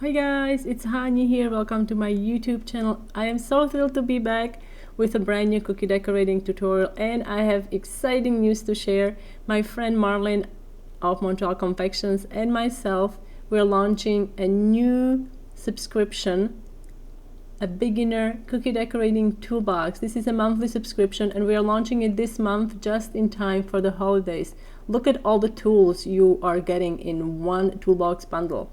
Hi guys, it's Hani here. Welcome to my YouTube channel. I am so thrilled to be back with a brand new cookie decorating tutorial, and I have exciting news to share. My friend Marlene of Montreal Confections and myself, we're launching a new subscription, a beginner cookie decorating toolbox. This is a monthly subscription and we are launching it this month just in time for the holidays. Look at all the tools you are getting in one toolbox bundle.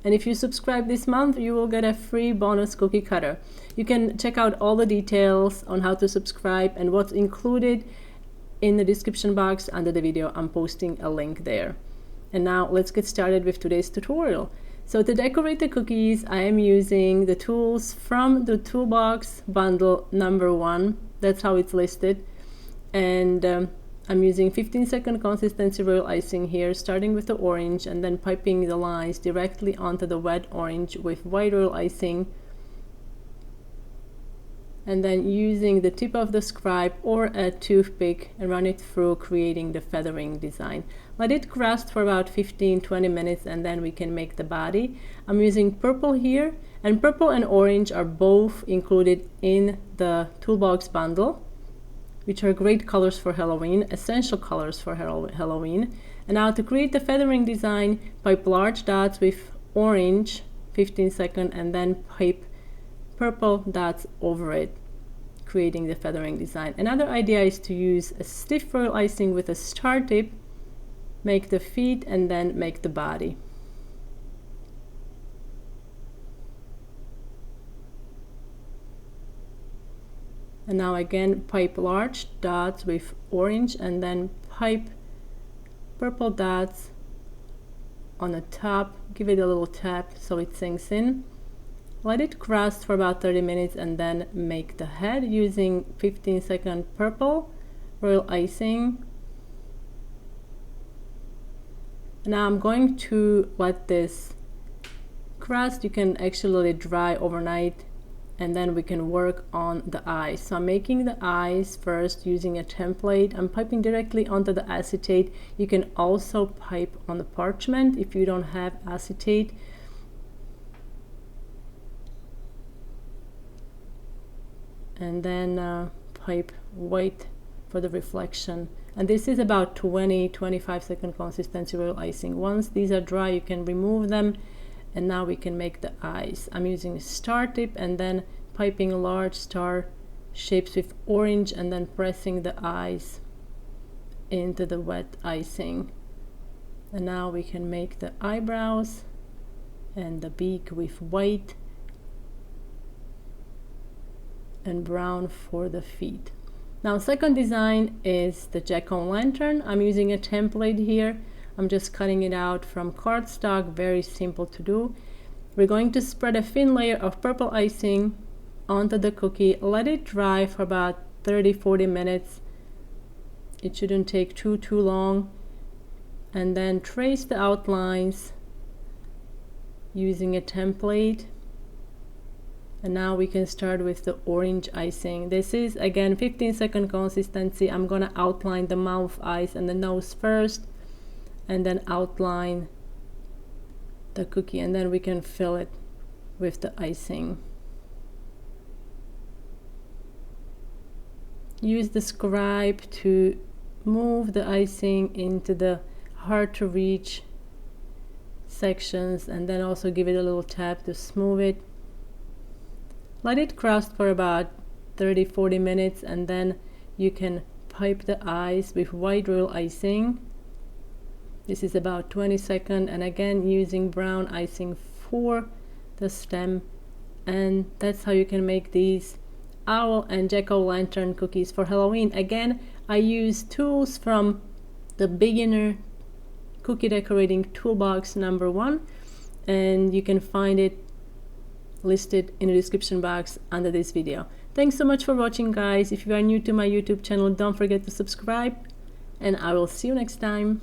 And if you subscribe this month, you will get a free bonus cookie cutter. You can check out all the details on how to subscribe and what's included in the description box under the video. I'm posting a link there. And now let's get started with today's tutorial. So to decorate the cookies, I am using the tools from the Toolbox bundle number 1. That's how it's listed. And I'm using 15-second consistency royal icing here, starting with the orange and then piping the lines directly onto the wet orange with white royal icing, and then using the tip of the scribe or a toothpick and run it through, creating the feathering design. Let it crust for about 15-20 minutes and then we can make the body. I'm using purple here, and purple and orange are both included in the Toolbox bundle, which are great colors for Halloween, essential colors for Halloween. And now to create the feathering design, pipe large dots with orange, 15-second, and then pipe purple dots over it, creating the feathering design. Another idea is to use a stiff royal icing with a star tip, make the feet, and then make the body. And now again, pipe large dots with orange and then pipe purple dots on the top. Give it a little tap so it sinks in. Let it crust for about 30 minutes and then make the head using 15-second purple royal icing. Now I'm going to let this crust. You can actually let it dry overnight, and then we can work on the eyes. So I'm making the eyes first using a template. I'm piping directly onto the acetate. You can also pipe on the parchment if you don't have acetate. And then pipe white for the reflection. And this is about 20-25-second consistency royal icing. Once these are dry, you can remove them. And now we can make the eyes. I'm using a star tip and then piping large star shapes with orange and then pressing the eyes into the wet icing. And now we can make the eyebrows and the beak with white and brown for the feet. Now second design is the Jacon Lantern. I'm using a template here. I'm just cutting it out from cardstock, very simple to do. We're going to spread a thin layer of purple icing onto the cookie, let it dry for about 30-40 minutes. It shouldn't take too long. And then trace the outlines using a template. And now we can start with the orange icing. This is again 15-second consistency. I'm gonna outline the mouth, eyes, and the nose first, and then outline the cookie, and then we can fill it with the icing. Use the scribe to move the icing into the hard to reach sections, and then also give it a little tap to smooth it. Let it crust for about 30-40 minutes, and then you can pipe the eyes with white royal icing. This is about 20 seconds, and again using brown icing for the stem. And that's how you can make these owl and jack-o'-lantern cookies for Halloween. Again, I use tools from the beginner cookie decorating toolbox number 1, and you can find it listed in the description box under this video. Thanks so much for watching, guys. If you are new to my YouTube channel, don't forget to subscribe, and I will see you next time.